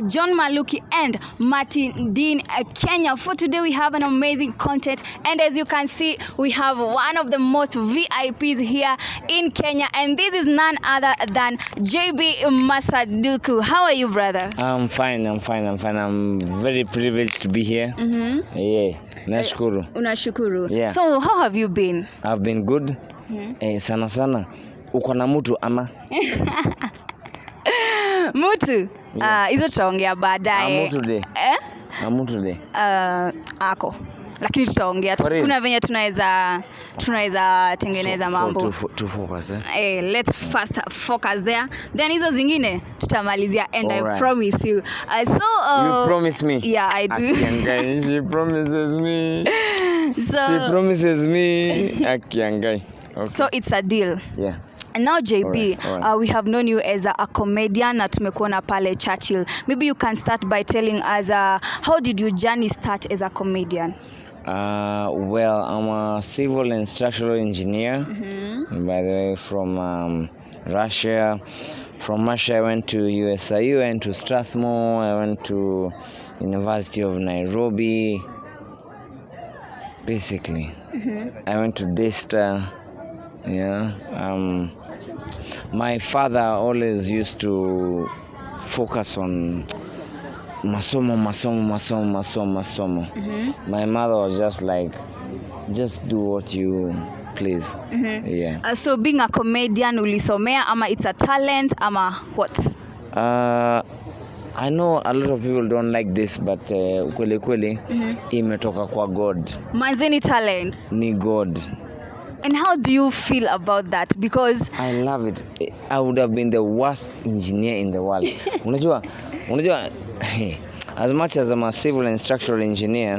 John Maluki and Martin Dean Kenya. For today we have an amazing content, and as you can see we have one of the most VIPs here in Kenya, and this is none other than JB Masanduku. How are you, brother? I'm fine. I'm very privileged to be here. Yeah, nashukuru. Unashukuru. Yeah. So how have you been? I've been good. Sana uko na mtu ama? Mutu? Hizo tutaongea baadaye. Mutu de. Mutu de. Ako. Lakini tutaongea. Kuna venye tunaweza tengeneza mambo. To focus. Let's first focus there. Then hizo zingine tutamalizia, and all right. I promise you. You promise me? Yeah, I do. She promises me. She promises me. Akiangai. Okay. So it's a deal. Yeah. And now JB, all right. We have known you as a comedian na tumekuona pale Churchill. Maybe you can start by telling us how did your journey start as a comedian? Well, I'm a civil and structural engineer. By the way, from Russia. From Russia, I went to USIU, I went to Strathmore, I went to University of Nairobi. Basically, I went to Daystar. Yeah. My father always used to focus on masomo. My mother was just like, just do what you please. Yeah. So being a comedian, ulisomea ama it's a talent ama what? I know a lot of people don't like this, but kweli imetoka kwa God. Manzeni talent. Ni God. And how do you feel about that? Because I love it. I would have been the worst engineer in the world. Unajua, as much as I'm a civil and structural engineer,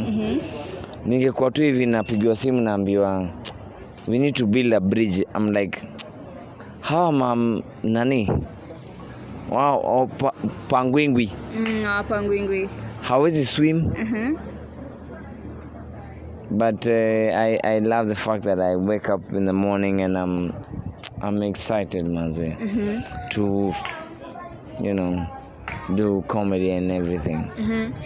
ningekuwa tu hivi napigiwa simu naambiwa we need to build a bridge. I'm like, how am nani? Wow, pangwingwi. Pangwingwi. Hawezi swim. But I love the fact that I wake up in the morning and I'm excited, manze, to do comedy and everything.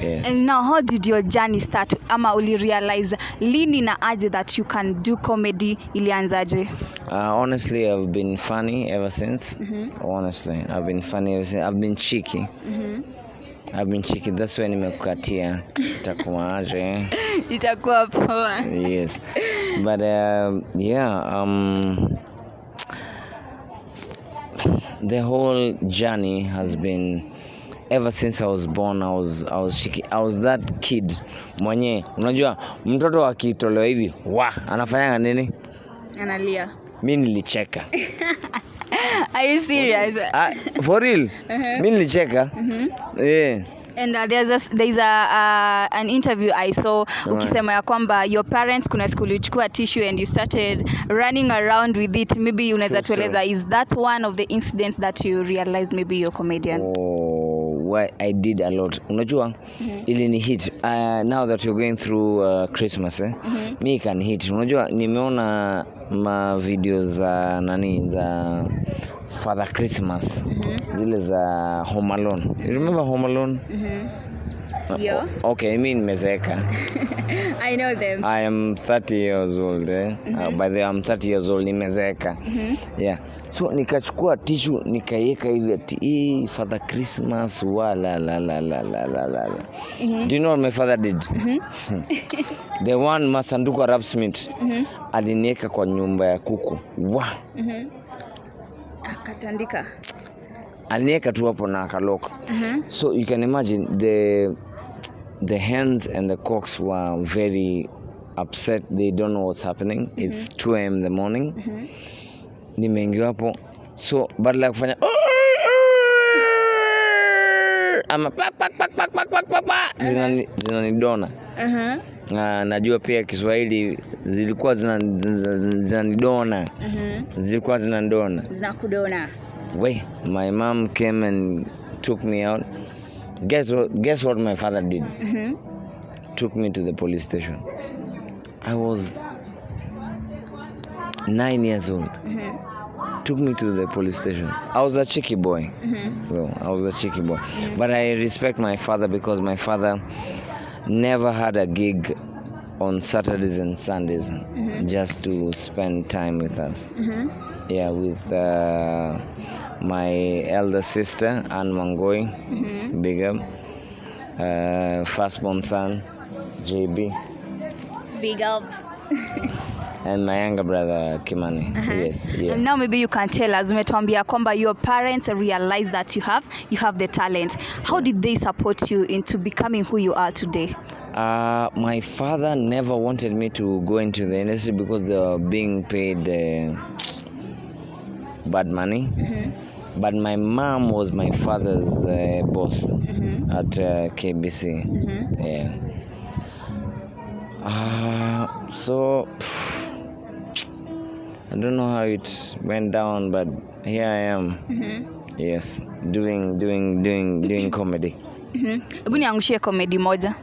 Yes. And now, how did your journey start? Ama uli realize lini na aje that you can do comedy, ilianzaje? Honestly, I've been funny ever since. Honestly, I've been funny ever since. I've been cheeky. That's why nimekukatia. Itakuwa aje? Itakuwa poa. Yes. But the whole journey has been ever since I was born. I was cheeky. I was that kid mwenye unajua mtoto akitolewa hivi anafanya nini? Analia. Mimi nilicheka. Are you serious? For real? Mimi nilicheka. Yeah. And there's an interview I saw ukisema ya kwamba your parents kuna siku ulichukua tissue and you started running around with it. Maybe unaweza tueleza, is that one of the incidents that you realized maybe you're a comedian? I did a lot. Unajua ili ni hit. Now that you're going through Christmas, me can hit. Unajua nimeona ma videos za za Father Christmas. Zile za Home Alone. You remember Home Alone? Yeah. Okay, I mean nimezeeka. I know them. I am 30 years old. By the way, I'm 30 years old, nimezeeka. Yeah. So nikachukua tissue nikaiweka hivi ati Father Christmas la. Do you know what my father did? The one Masanduku Arabsmith aliniweka kwa nyumba ya kuku. Akatandika. Aliniweka tu hapo na akaloka. So you can imagine the hens and the cocks were very upset. They don't know what's happening. It's 2 a.m. in the morning. Nimeingia hapo. So badala ya kufanya ama zinanidona. Najua pia Kiswahili zilikuwa zinanidona. Zilikuwa zinandona. Zinakudona. My mom came and took me out. Guess what my father did? Took me to the police station. I was 9 years old. took me to the police station. I was a cheeky boy. Well, I was a cheeky boy. But I respect my father because my father never had a gig on Saturdays and Sundays just to spend time with us. Yeah, with my elder sister, Anne Mangoi, big up. Firstborn son, JB. Big up. And my younger brother, Kimani. Yes, yeah. And now maybe you can tell us, umetuambia kwamba your parents realized that you have the talent. How did they support you into becoming who you are today? My father never wanted me to go into the industry because they were being paid bad money. But my mom was my father's boss at KBC. Yeah. So I don't know how it went down, but here I am. Yes, doing comedy. Hebu niangushie comedy moja.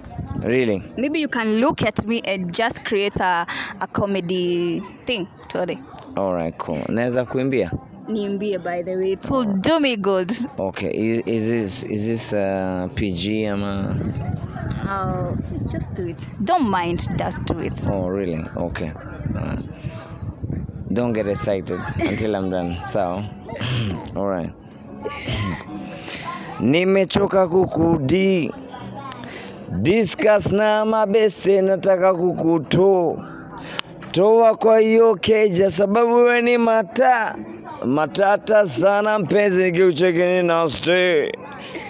Really? Maybe you can look at me and just create a comedy thing today. All right, cool. Naweza kuimbia? Niimbie, by the way. It will do me good. Okay. Is this PG ama? Oh, just do it. Don't mind, just do it. Oh, really? Okay. Don't get excited until I'm done. So, all right. Nimechoka kukudi discuss na mabese, nataka toa kwa hiyo keja, sababu wewe ni matata sana mpenzi, nikiuchekeni na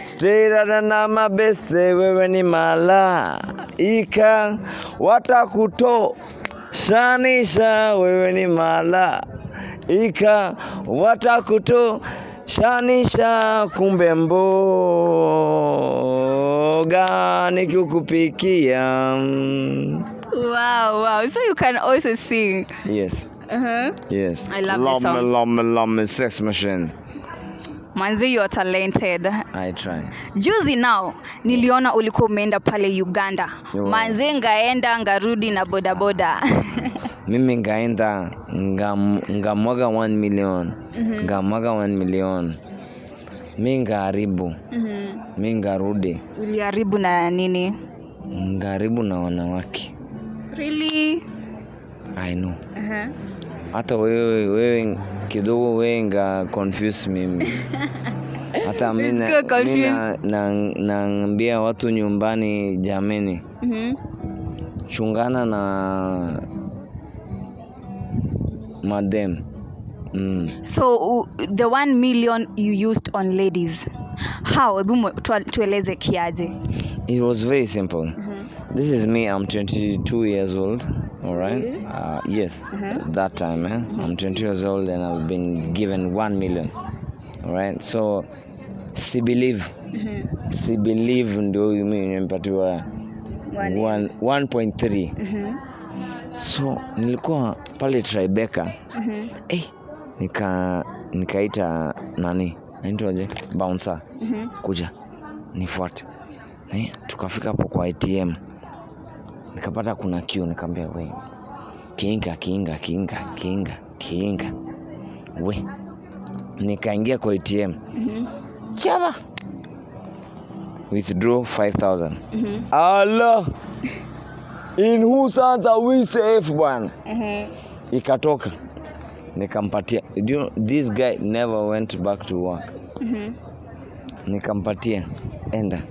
stay rada na mabese, wewe ni malaika watakutoanisha, wewe ni malaika watakutoanisha, kumbe mboga nikikupikia. Wow. So you can also sing. Yes. Yes. I love this song. Love me, sex machine. Manzi, you are talented. I try. Juzi now niliona ulikuwa umeenda pale Uganda. Manzi, ngarudi na bodaboda. Mimi ngaenda ngamwaga 1 million. Ngamwaga 1 million. Mimi ngaharibu. Mimi ngarudi. Uliharibu na nini? Ngaharibu na wanawake. Really? I know. Hata wewe kidogo wewe nga confuse mimi. Hata mimi naambia watu nyumbani, jameni. Chungana na madem. So the 1 million you used on ladies, how? Hebu tueleze kiaje? It was very simple. This is me, I'm 22 years old, all right? Really? Yes, that time, I'm 22 years old and I've been given 1 million, all right? So, si believe ndio mimi nimepatiwa 1.3. So, nilikuwa pale Tribeca, nikaita nani? Naitwaje? Bouncer. Kuja, nifuate. Tukafika hapo kwa ATM. Nikapata kuna queue, nikamwambia wewe kinga. We. Nikaingia kwa ATM. Chaba. Withdraw 5,000. Allah. In whose hands are we safe, bwana? Ikatoka. Nikampatia. You know, this guy never went back to work. Nikampatia. Enda.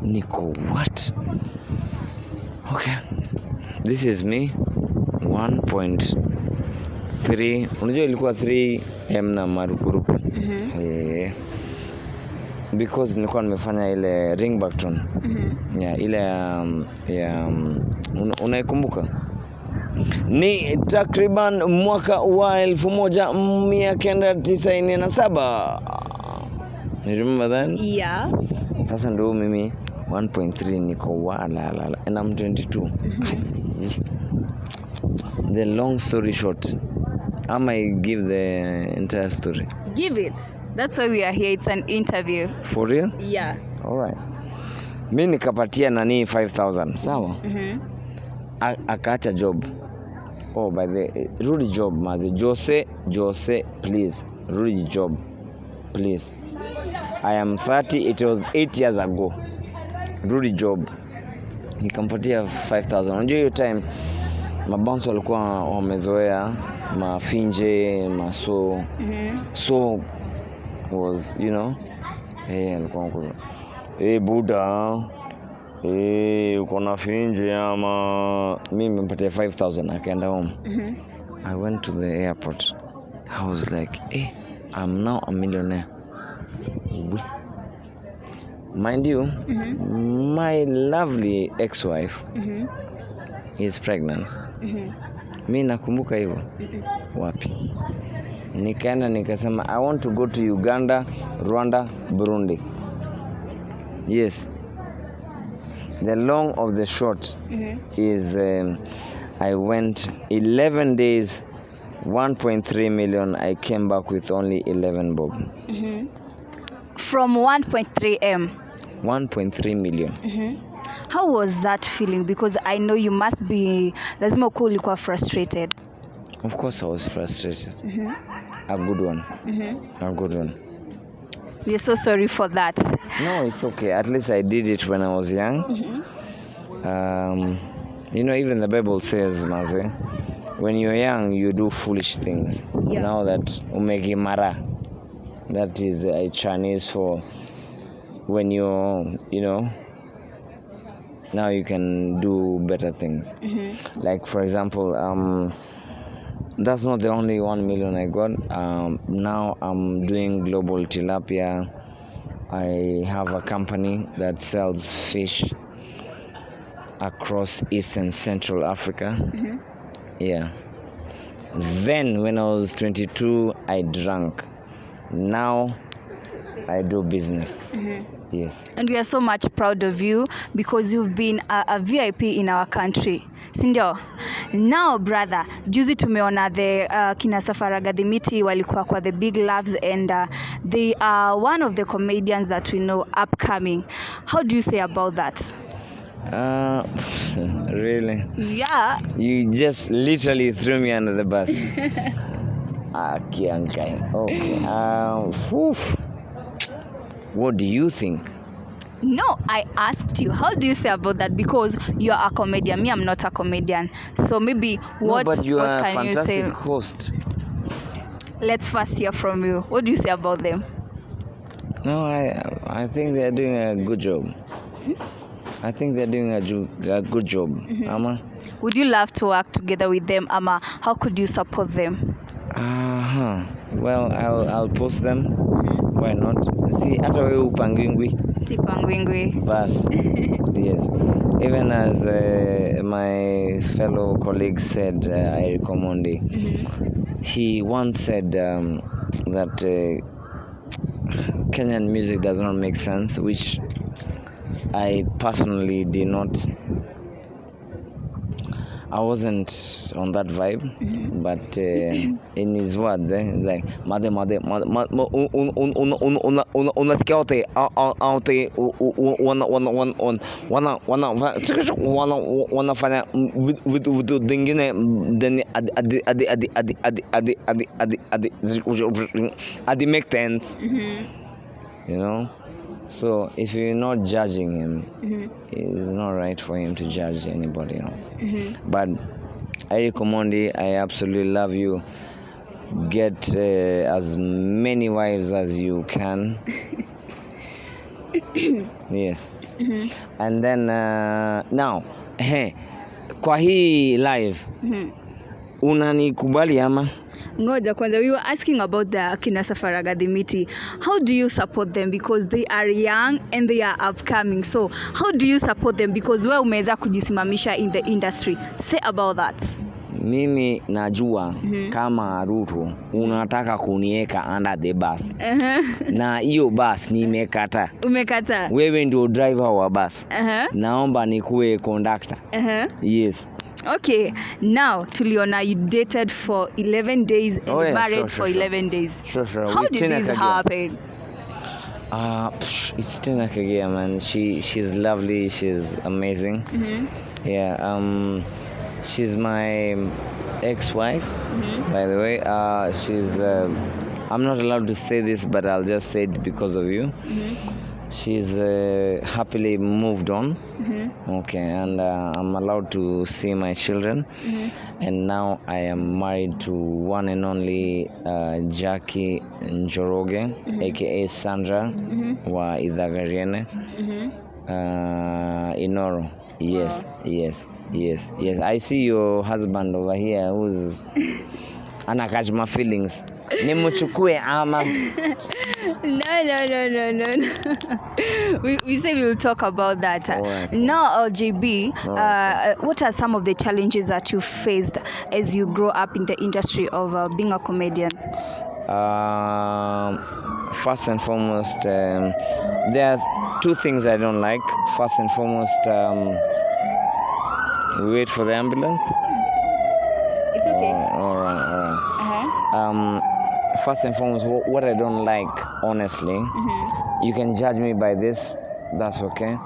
Niko what? Okay. This is me. 1.3. Unajua ilikuwa 3M na marupurupu. Because nilikuwa nimefanya ile ringback tone. Yeah, ile unaikumbuka? Ni takriban mwaka wa 1997. You remember that? Yeah. Sasa ndio mimi 1.3 niko wala and I'm 22. The long story short, I might give the entire story. Give it. That's why we are here. It's an interview. For real? Yeah. All right. Mimi nikapatia nani 5,000. Sawa? Akaacha job. Oh, by the rudi job mazi. Jose, please. rudi job please. I am 30, it was 8 years ago. Rudi job. Nikampatia 5,000. Unajua hiyo time mabounce walikuwa wamezoea mafinje maso. So was alikuwa buda uko na finje ama mimi nimempatia 5,000 akaenda home. I went to the airport. I was like, I'm now a millionaire. Mind you, my lovely ex-wife is pregnant. Mi nakumbuka hivyo. Wapi? Nikaenda nikasema I want to go to Uganda, Rwanda, Burundi. Yes. The long of the short is I went 11 days, 1.3 million. I came back with only 11 bob. From 1.3 M. 1.3 million. How was that feeling? Because I know you must be lazima ukuwa ulikuwa frustrated. Of course I was frustrated. A good one. A good one. We're so sorry for that. No, it's okay. At least I did it when I was young. Even the Bible says, Maze, when you're young, you do foolish things. Yeah. Now that umegimara, that is a Chinese for when now you can do better things. Like, for example, that's not the only 1 million I got. Now I'm doing global tilapia. I have a company that sells fish across East and Central Africa. Yeah. Then when I was 22, I drank. Now I do business. Yes. And we are so much proud of you because you've been a VIP in our country. Sindio? Now, brother, juzi tumeona the kina Safaraga Dimiti walikuwa kwa the Big Loves and they are one of the comedians that we know upcoming. How do you say about that? Really? Yeah. You just literally threw me under the bus. Okay. What do you think? No, I asked you. How do you say about that? Because you are a comedian. Me, I'm not a comedian. So maybe what but you what are can a you fantastic say? Host. Let's first hear from you. What do you say about them? No, I think they are doing a good job. I think they're doing a good job. Ama? Would you love to work together with them, Ama? How could you support them? Well, I'll post them. Why not? See, hata wewe upangwingwi. Si pangwingwi. Bas. Yes. Even as my fellow colleague said, I recommend it. He once said that Kenyan music does not make sense, which I personally did not. I wasn't on that vibe, but in his words, like wanafanya vitu vingine then adi make sense, So if you're not judging him, it's not right for him to judge anybody else. But I recommend it. I absolutely love you. Get as many wives as you can. Yes. And then now, kwa hii live, unanikubali ama? Ngoja kwanza, we were asking about the kina Safaraga Dimiti. How do you support them? Because they are young and they are upcoming. So how do you support them? Because wewe umeweza kujisimamisha in the industry. Say about that. Mimi najua kama Ruto unataka kunieka under the bus. Na hiyo bus nimekata. Umekata. Wewe ndio driver wa bus. Naomba nikuwe conductor. Yes. Okay, now tuliona you dated for 11 days and married for 11 days. Sure. How did this happen? It's Tina Kagea, man. She's lovely. She's amazing. Yeah. She's my ex-wife, by the way. She's I'm not allowed to say this, but I'll just say it because of you. She's happily moved on. Okay, and I'm allowed to see my children. And now I am married to one and only Jackie Njoroge, aka Sandra wa Idhagariene, Inoro. Yes, yes, yes, yes. I see your husband over here who's anakatch my feelings. Nimuchukue ama. No. We say we'll talk about that. Alright. Now, JB, what are some of the challenges that you faced as you grow up in the industry of being a comedian? First and foremost, there are two things I don't like. First and foremost, we wait for the ambulance. It's okay. All right. First and foremost, what I don't like, honestly, you can judge me by this, that's okay.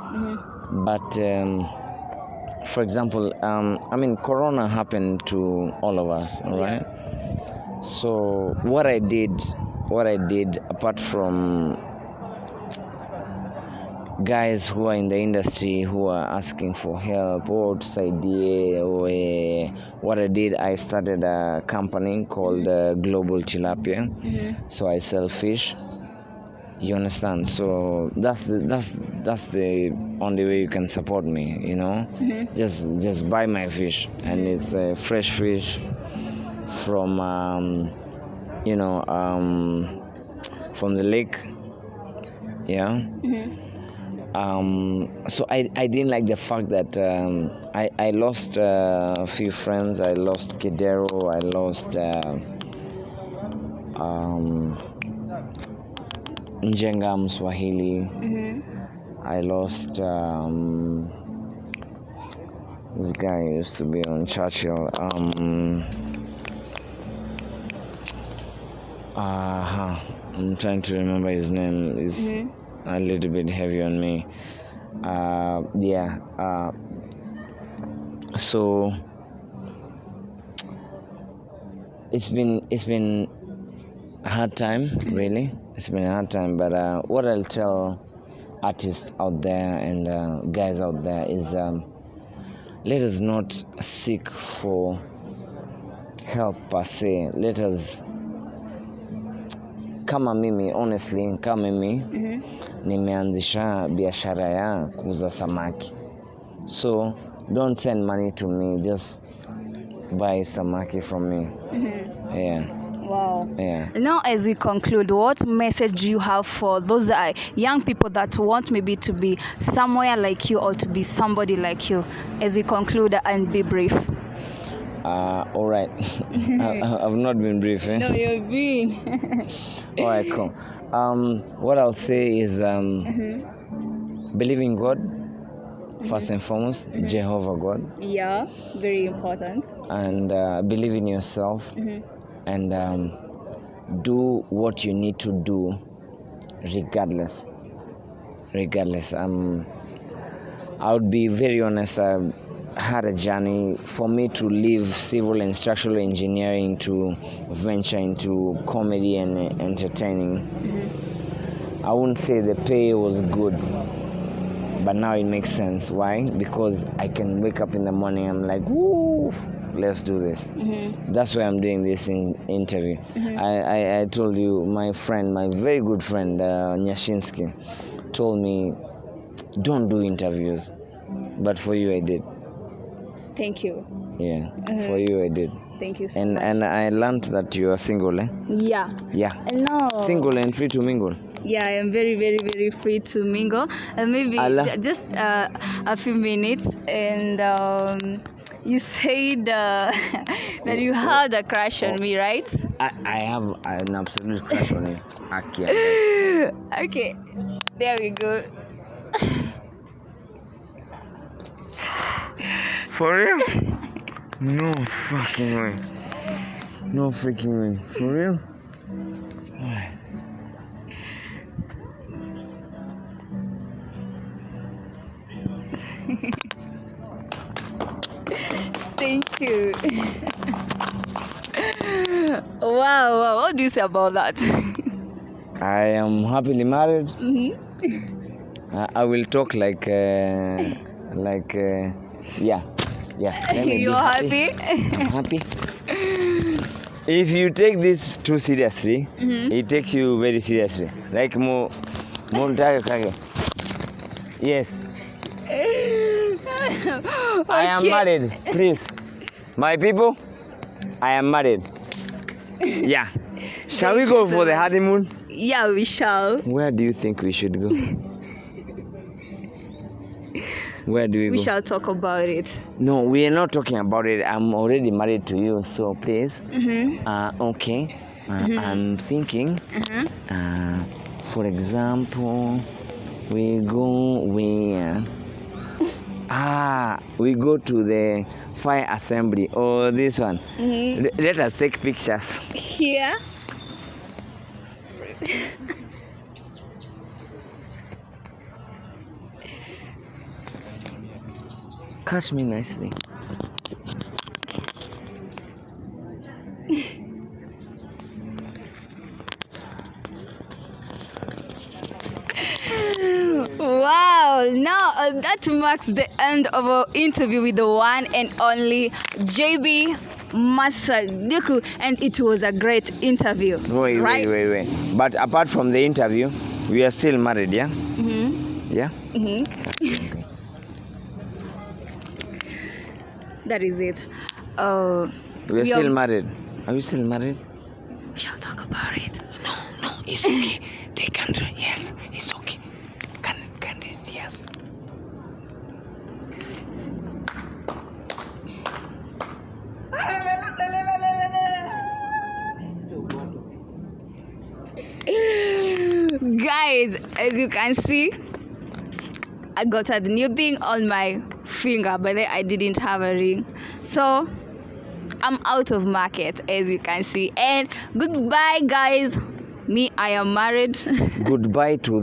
But, for example, Corona happened to all of us, all right? So what I did, apart from guys who are in the industry who are asking for help or to say what I did, I started a company called Global Tilapia. So I sell fish. You understand? So that's the only way you can support me, you know. Just buy my fish, and it's fresh fish from from the lake. Yeah. So I didn't like the fact that I lost a few friends. I lost Kidero. I lost Njenga Mswahili. I lost this guy who used to be on Churchill. I'm trying to remember his name. It's a little bit heavy on me. So it's been a hard time, really. It's been a hard time, but what I'll tell artists out there and guys out there is let us not seek for help per se. Let us, kama mimi, honestly, kama mimi nimeanzisha biashara ya kuuza samaki. So don't send money to me, just buy samaki from me. Yeah. Wow. Yeah. Now, as we conclude, what message do you have for those young people that want maybe to be somewhere like you or to be somebody like you, as we conclude and be brief? All right. I've not been brief, eh? No, you've been. All right, cool. What I'll say is believe in God, first and foremost, Jehovah God. Yeah, very important. And believe in yourself. And do what you need to do regardless. I would be very honest, I had a journey for me to leave civil and structural engineering to venture into comedy and entertaining. I wouldn't say the pay was good, but now it makes sense. Why? Because I can wake up in the morning, I'm like, woo, let's do this. That's why I'm doing this interview. I told you, my very good friend, Nyashinsky, told me, don't do interviews. But for you, I did. Thank you. Yeah, for you, I did. Thank you so much. And I learned that you are single, eh? Yeah. Yeah. No. Single and free to mingle. Yeah, I am very, very, very free to mingle. And maybe just a few minutes. And you said that you had a crush on me, right? I have an absolute crush on you. Okay, there we go. For real? No fucking way. No freaking way. For real? Thank you. Wow. What do you say about that? I am happily married. I will talk like yeah. Let me You're be happy? I'm happy. If you take this too seriously, it takes you very seriously. Like more kage. Yes. I am married. Please, my people, I am married. Yeah. Shall we go for the honeymoon? Yeah, we shall. Where do you think we should go? Where do we go? We shall talk about it. No, we are not talking about it. I'm already married to you, so please. Okay. I'm thinking. For example, we go where? We go to the fire assembly or this one. Let us take pictures. Here. Catch me nicely. Wow, now that marks the end of our interview with the one and only JB Masanduku, and it was a great interview. Wait. But apart from the interview, we are still married, yeah? Yeah? That is it. We are still married. Are we still married? We shall talk about it. No, it's okay. They can't. Yes, it's okay. Can they see us? Guys, as you can see, I got a new thing on my finger, but then I didn't have a ring. So I'm out of market, as you can see. And goodbye, guys. Me, I am married. Goodbye to